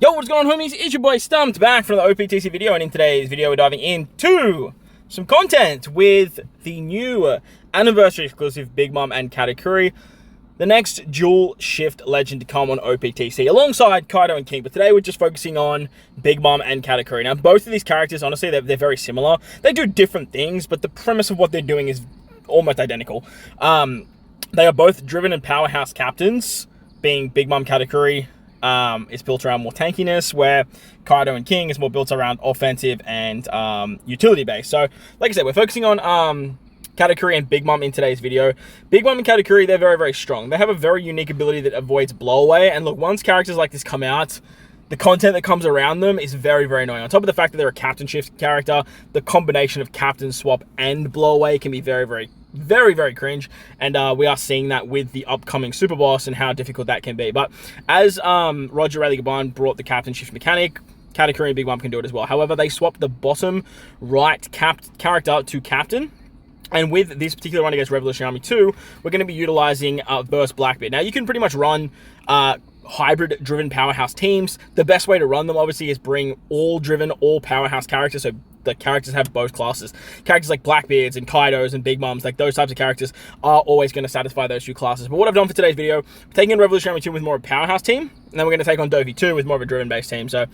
Yo, what's going on, homies? It's your boy Stumped back from the OPTC video, and in today's video we're diving into some content with the new anniversary exclusive Big Mom and Katakuri, the next dual shift legend to come on OPTC alongside Kaido and King. But today we're just focusing on Big Mom and Katakuri. Now both of these characters, honestly, they're very similar. They do different things, but the premise of what they're doing is almost identical. They are both driven and powerhouse captains, being Big Mom Katakuri is built around more tankiness, where Kaido and King is more built around offensive and utility based. So, like I said, we're focusing on Katakuri and Big Mom in today's video. Big Mom and Katakuri, they're very, very strong. They have a very unique ability that avoids blowaway. And look, once characters like this come out, the content that comes around them is very, very annoying. On top of the fact that they're a captain shift character, the combination of captain swap and blowaway can be very, very cringe, and we are seeing that with the upcoming super boss and how difficult that can be. But as Roger Rayleigh Gaban brought the captain shift mechanic, Katakuri and Big Mom can do it as well. However, they swapped the bottom right character to captain. And with this particular run against Revolution Army 2, we're going to be utilizing Burst Blackbeard. Now, you can pretty much run hybrid-driven powerhouse teams. The best way to run them, obviously, is bring all powerhouse characters, so the characters have both classes. Characters like Blackbeards and Kaidos and Big Moms, like those types of characters are always going to satisfy those two classes. But what I've done for today's video, we're taking in Revolution Army 2 with more of a powerhouse team, and then we're going to take on Dovi 2 with more of a driven-based team. So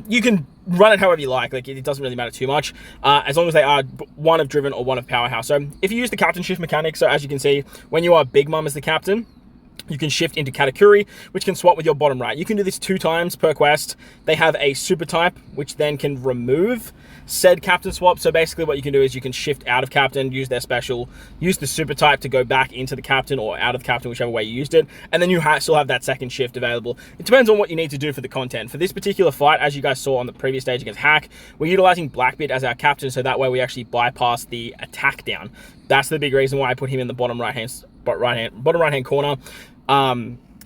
you can run it however you like. Like, it doesn't really matter too much, as long as they are one of driven or one of powerhouse. So if you use the captain shift mechanic, so as you can see, when you are Big Mom as the captain, you can shift into Katakuri, which can swap with your bottom right. You can do this 2 times per quest. They have a super type, which then can remove said captain swap. So basically what you can do is you can shift out of captain, use their special, use the super type to go back into the captain or out of captain, whichever way you used it. And then you still have that second shift available. It depends on what you need to do for the content. For this particular fight, as you guys saw on the previous stage against Hack, we're utilizing Blackbeard as our captain, so that way we actually bypass the attack down. That's the big reason why I put him in the bottom right hand corner.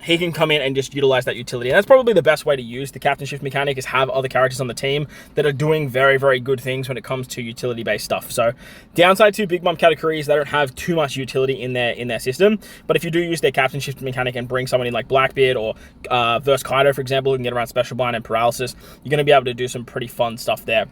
He can come in and just utilize that utility. And that's probably the best way to use the captain shift mechanic, is have other characters on the team that are doing very good things when it comes to utility based stuff. So downside to Big Mom Katakuri is they don't have too much utility in their system. But if you do use their captain shift mechanic and bring someone in like Blackbeard or versus Kaido, for example, who can get around special bind and paralysis, you're going to be able to do some pretty fun stuff there.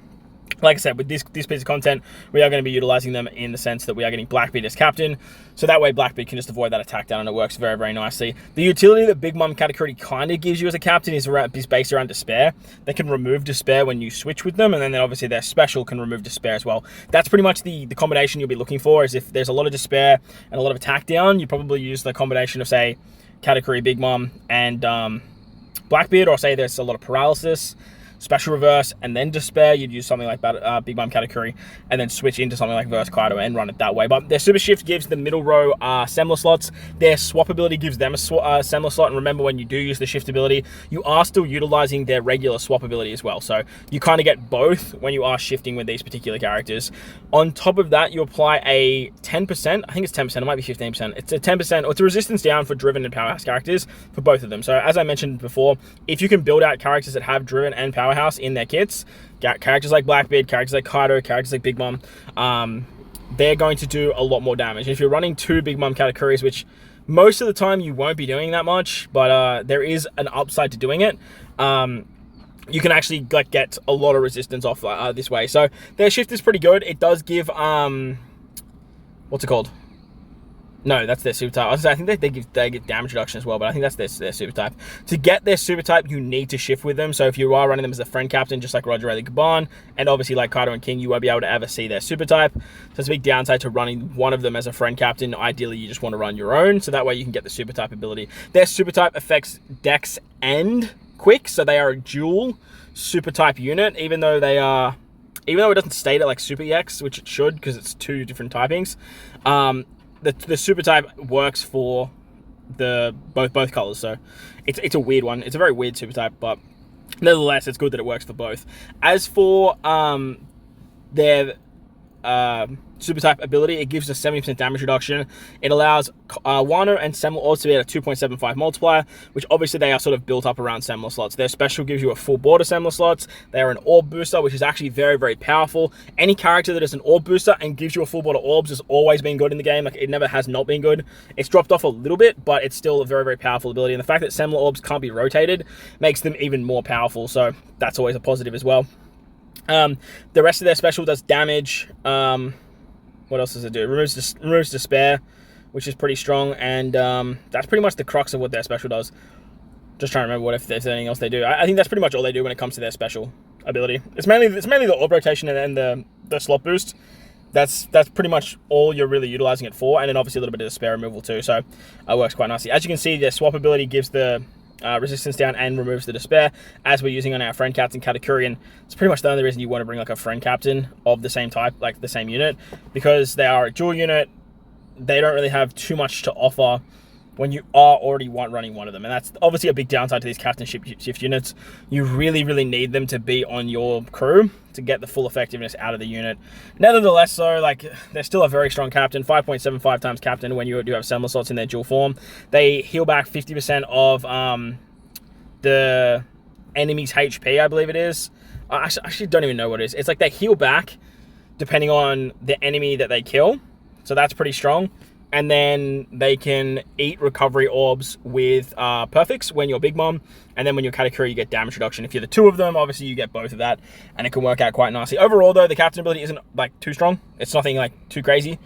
Like I said, with this piece of content, we are going to be utilizing them in the sense that we are getting Blackbeard as captain. So that way Blackbeard can just avoid that attack down, and it works very nicely. The utility that Big Mom Katakuri kind of gives you as a captain is based around Despair. They can remove Despair when you switch with them, and then obviously their special can remove Despair as well. That's pretty much the combination you'll be looking for, is if there's a lot of Despair and a lot of attack down, you probably use the combination of, say, Katakuri, Big Mom, and Blackbeard, or say there's a lot of paralysis, special reverse, and then Despair, you'd use something like Big Mom Katakuri, and then switch into something like Verse Kaido and run it that way. But their super shift gives the middle row assembler slots. Their swap ability gives them a assembler slot. And remember, when you do use the shift ability, you are still utilizing their regular swap ability as well. So you kind of get both when you are shifting with these particular characters. On top of that, you apply a 10%, I think it's 10%, it might be 15%. It's a 10%, or it's a resistance down for driven and powerhouse characters for both of them. So as I mentioned before, if you can build out characters that have driven and powerhouse in their kits, characters like Blackbeard, characters like Kaido, characters like Big Mom, they're going to do a lot more damage. If you're running 2 Big Mom Katakuris, which most of the time you won't be doing that much, but there is an upside to doing it, you can actually get a lot of resistance off this way. So their shift is pretty good. It does give what's it called? No, that's their super type. I think they get damage reduction as well, but I think that's their super type. To get their super type, you need to shift with them. So if you are running them as a friend captain, just like Roger Rayleigh Gaban, and obviously like Kaido and King, you won't be able to ever see their super type. So it's a big downside to running one of them as a friend captain. Ideally, you just want to run your own, so that way you can get the super type ability. Their super type affects Dex and Quick, so they are a dual super type unit, even though it doesn't state it like Super EX, which it should, because it's 2 different typings. The super type works for both colors, so it's a weird one. It's a very weird super type, but nevertheless, it's good that it works for both. As for their super type ability, it gives a 70% damage reduction. It allows Wano and Semla orbs to be at a 2.75 multiplier, which obviously they are sort of built up around Semla slots. Their special gives you a full board of Semla slots. They are an orb booster, which is actually very, very powerful. Any character that is an orb booster and gives you a full board of orbs has always been good in the game. Like, it never has not been good. It's dropped off a little bit, but it's still a very, very powerful ability. And the fact that Semla orbs can't be rotated makes them even more powerful, so that's always a positive as well. The rest of their special does damage. What else does it do? It removes despair, which is pretty strong, and that's pretty much the crux of what their special does. Just trying to remember if there's anything else they do. I think that's pretty much all they do when it comes to their special ability. It's mainly the orb rotation and then the slot boost. That's pretty much all you're really utilizing it for, and then obviously a little bit of despair removal too. So it works quite nicely. As you can see, their swap ability gives the resistance down and removes the despair, as we're using on our friend captain Katakuri, and it's pretty much the only reason you want to bring like a friend captain of the same type, like the same unit, because they are a dual unit. They don't really have too much to offer when you are already running one of them, and that's obviously a big downside to these captainship shift units. You really, really need them to be on your crew to get the full effectiveness out of the unit. Nevertheless, though, like, they're still a very strong captain, 5.75 times captain when you do have Semla slots in their dual form. They heal back 50% of the enemy's HP, I believe it is. I actually don't even know what it is. It's like they heal back depending on the enemy that they kill, so that's pretty strong. And then they can eat recovery orbs with perfects when you're Big Mom, and then when you're Katakuri, you get damage reduction. If you're the two of them, obviously you get both of that, and it can work out quite nicely. Overall, though, the captain ability isn't like too strong. It's nothing like too crazy,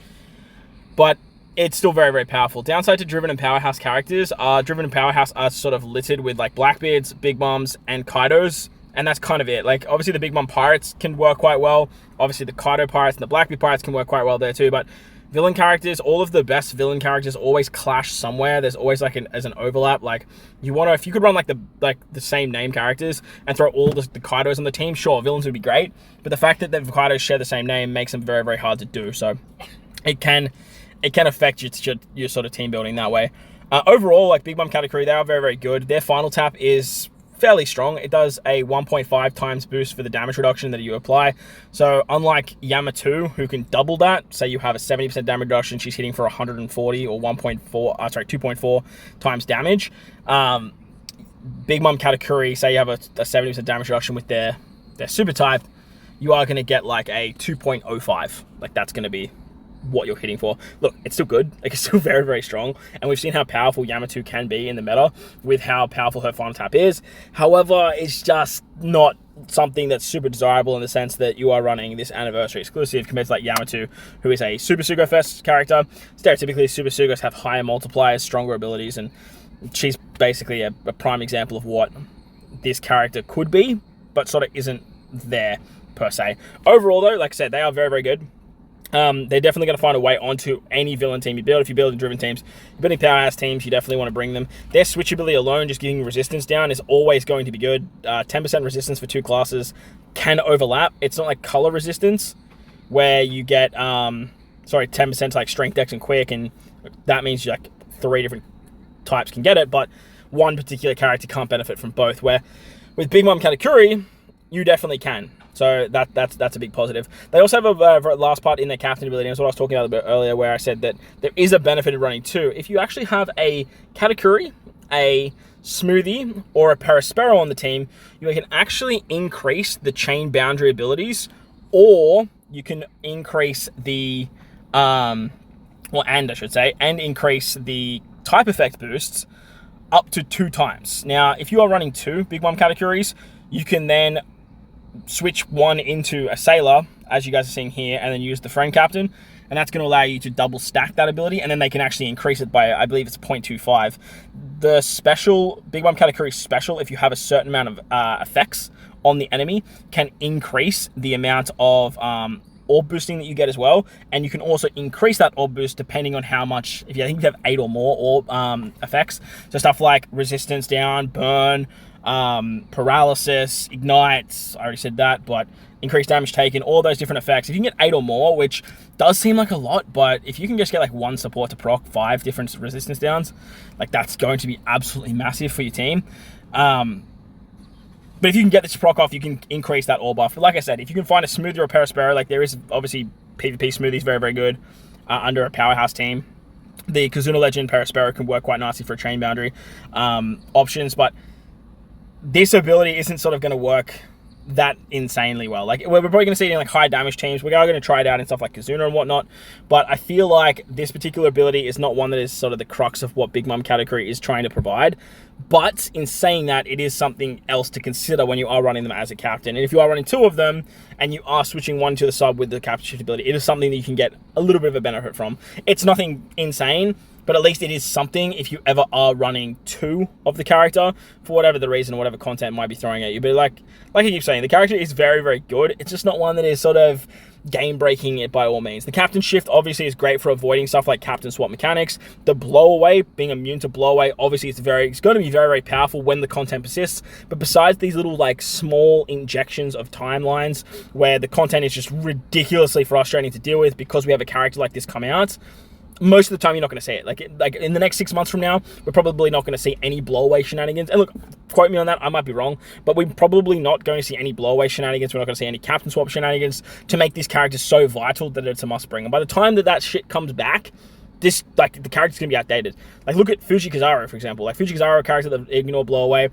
but it's still very, very powerful. Downside to Driven and Powerhouse characters, Driven and Powerhouse are sort of littered with like Blackbeards, Big Moms, and Kaidos, and that's kind of it. Like, obviously the Big Mom Pirates can work quite well. Obviously the Kaido Pirates and the Blackbeard Pirates can work quite well there too, but villain characters, all of the best villain characters always clash somewhere. There's always like an overlap. Like, you want to, if you could run like the same name characters and throw all the Kaidos on the team, sure, villains would be great. But the fact that the Kaidos share the same name makes them very, very hard to do. So it can affect your sort of team building that way. Overall, like Big Mom Katakuri, they are very, very good. Their final tap is fairly strong. It does a 1.5 times boost for the damage reduction that you apply. So unlike Yamato, who can double that, say you have a 70% damage reduction, she's hitting for 140 or 2.4 times damage. Big Mom Katakuri, say you have a 70% damage reduction with their super type, you are going to get like a 2.05. Like, that's going to be what you're hitting for. Look, it's still good. Like, it's still very, very strong, and we've seen how powerful Yamato can be in the meta with how powerful her final tap is. However, it's just not something that's super desirable in the sense that you are running this anniversary exclusive compared to like Yamato, who is a Super Sugo Fest character. Stereotypically, Super Sugos have higher multipliers, stronger abilities, and she's basically a prime example of what this character could be, but sort of isn't there per se. Overall, though, like I said, they are very, very good. They're definitely going to find a way onto any villain team you build. If you're building driven teams, you're building powerhouse teams, you definitely want to bring them. Their switchability alone, just getting resistance down, is always going to be good. 10% resistance for two classes can overlap. It's not like color resistance, where you get 10% like strength, dex, and quick, and that means like 3 different types can get it, but one particular character can't benefit from both. Where with Big Mom Katakuri, you definitely can. So that's a big positive. They also have a last part in their captain ability, and that's what I was talking about a bit earlier, where I said that there is a benefit of running 2. If you actually have a Katakuri, a Smoothie, or a Perispero on the team, you can actually increase the chain boundary abilities, or you can increase the increase the type effect boosts up to 2 times. Now, if you are running 2 Big Mom Katakuris, you can then switch one into a sailor, as you guys are seeing here, and then use the friend captain, and that's going to allow you to double stack that ability, and then they can actually increase it by, I believe it's 0.25. The special, Big Mom Katakuri special, if you have a certain amount of effects on the enemy, can increase the amount of orb boosting that you get as well, and you can also increase that orb boost depending on how much, I think you have 8 or more orb effects, so stuff like resistance down, burn, paralysis, ignites, I already said that, but increased damage taken, all those different effects. If you can get 8 or more, which does seem like a lot, but if you can just get like 1 support to proc 5 different resistance downs, like, that's going to be absolutely massive for your team. But if you can get this proc off, you can increase that orb buff. But like I said, if you can find a Smoothie or a Perispero, like, there is obviously PvP smoothie is very, very good under a powerhouse team. The Kazuna Legend Perispero can work quite nicely for chain boundary options, but this ability isn't sort of going to work that insanely well. Like, we're probably going to see it in like high damage teams. We are going to try it out in stuff like Kazuna and whatnot, but I feel like this particular ability is not one that is sort of the crux of what Big Mom Katakuri is trying to provide. But in saying that, it is something else to consider when you are running them as a captain. And if you are running two of them and you are switching one to the sub with the captain shift ability, it is something that you can get a little bit of a benefit from. It's nothing insane, but at least it is something if you ever are running two of the character for whatever the reason or whatever content might be throwing at you. But like I keep saying, the character is very, very good. It's just not one that is sort of game-breaking it by all means. The captain shift obviously is great for avoiding stuff like captain swap mechanics. The blowaway, being immune to blowaway, obviously it's going to be very, very powerful when the content persists. But besides these little like small injections of timelines where the content is just ridiculously frustrating to deal with because we have a character like this come out, most of the time you're not going to see it. Like in the next 6 months from now, we're probably not going to see any blowaway shenanigans. And look, quote me on that, I might be wrong, but we're probably not going to see any blowaway shenanigans. We're not going to see any captain swap shenanigans to make this character so vital that it's a must bring. And by the time that shit comes back, this, like, the character's going to be outdated. Like, look at Fuji Kizaru, for example. Like, Fuji Kizaru, a character that ignore blowaway.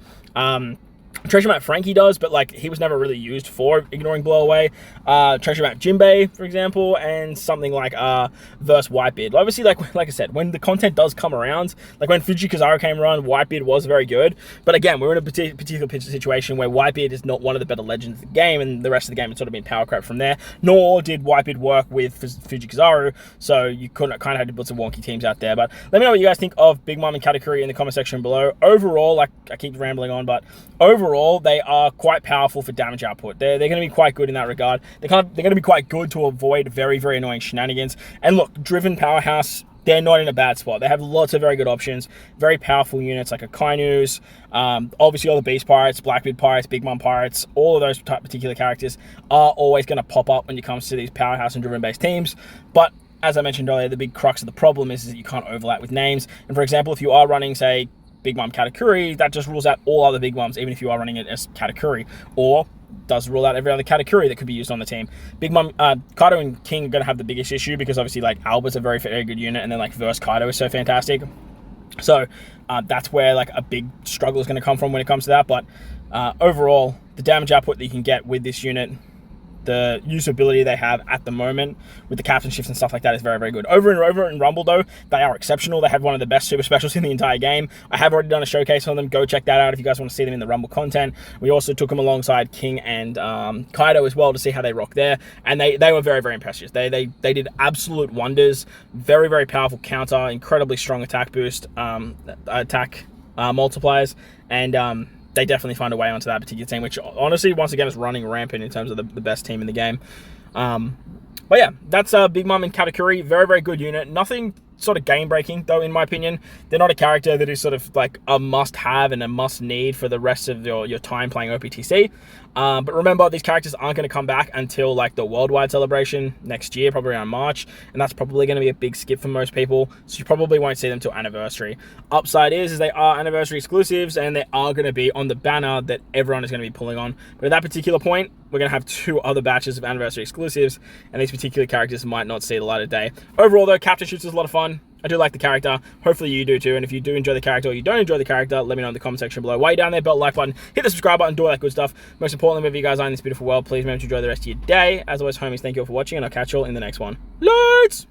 Treasure Map Frankie does, but like he was never really used for ignoring blowaway. Treasure Map Jinbei, for example, and something like Verse Whitebeard. Obviously, like I said, when the content does come around, like when Fuji Kizaru came around, Whitebeard was very good. But again, we're in a particular situation where Whitebeard is not one of the better legends of the game, and the rest of the game has sort of been power crap from there. Nor did Whitebeard work with Fuji Kizaru, so you kind of had to put some wonky teams out there. But let me know what you guys think of Big Mom and Katakuri in the comment section below. Overall, like I keep rambling on, but overall, they are quite powerful for damage output. They're going to be quite good in that regard. They're going to be quite good to avoid very, very annoying shenanigans. And look, Driven Powerhouse, they're not in a bad spot. They have lots of very good options, very powerful units like Akainu's, obviously all the Beast Pirates, Blackbeard Pirates, Big Mom Pirates, all of those particular characters are always going to pop up when it comes to these Powerhouse and Driven-based teams. But as I mentioned earlier, the big crux of the problem is that you can't overlap with names. And for example, if you are running, say, Big Mom Katakuri, that just rules out all other Big Moms, even if you are running it as Katakuri, or does rule out every other Katakuri that could be used on the team. Big Mom, Kaido and King are going to have the biggest issue because obviously like Albert's a very, very good unit, and then like Verse Kaido is so fantastic. So that's where like a big struggle is going to come from when it comes to that. But overall, the damage output that you can get with this unit, the usability they have at the moment with the captain shifts and stuff like that is very, very good. Over in Rumble, though, they are exceptional. They have one of the best super specials in the entire game. I have already done a showcase on them. Go check that out if you guys want to see them in the Rumble content. We also took them alongside King and Kaido as well to see how they rock there. And they were very, very impressive. They did absolute wonders. Very, very powerful counter, incredibly strong attack boost, attack multipliers, and they definitely find a way onto that particular team, which honestly, once again, is running rampant in terms of the best team in the game. But yeah, that's Big Mom and Katakuri. Very, very good unit. Nothing sort of game-breaking, though, in my opinion. They're not a character that is sort of like a must-have and a must-need for the rest of your time playing OPTC. But remember, these characters aren't going to come back until like the worldwide celebration next year, probably around March, and that's probably going to be a big skip for most people, so you probably won't see them till anniversary. Upside is they are anniversary exclusives, and they are going to be on the banner that everyone is going to be pulling on. But at that particular point, we're going to have 2 other batches of anniversary exclusives, and these particular characters might not see the light of day. Overall, though, Captain Shoots is a lot of fun. I do like the character. Hopefully you do too. And if you do enjoy the character or you don't enjoy the character, let me know in the comment section below. While you're down there, bell like button, hit the subscribe button, do all that good stuff. Most importantly, wherever you guys are in this beautiful world, please remember to enjoy the rest of your day. As always, homies, thank you all for watching, and I'll catch you all in the next one. Loads!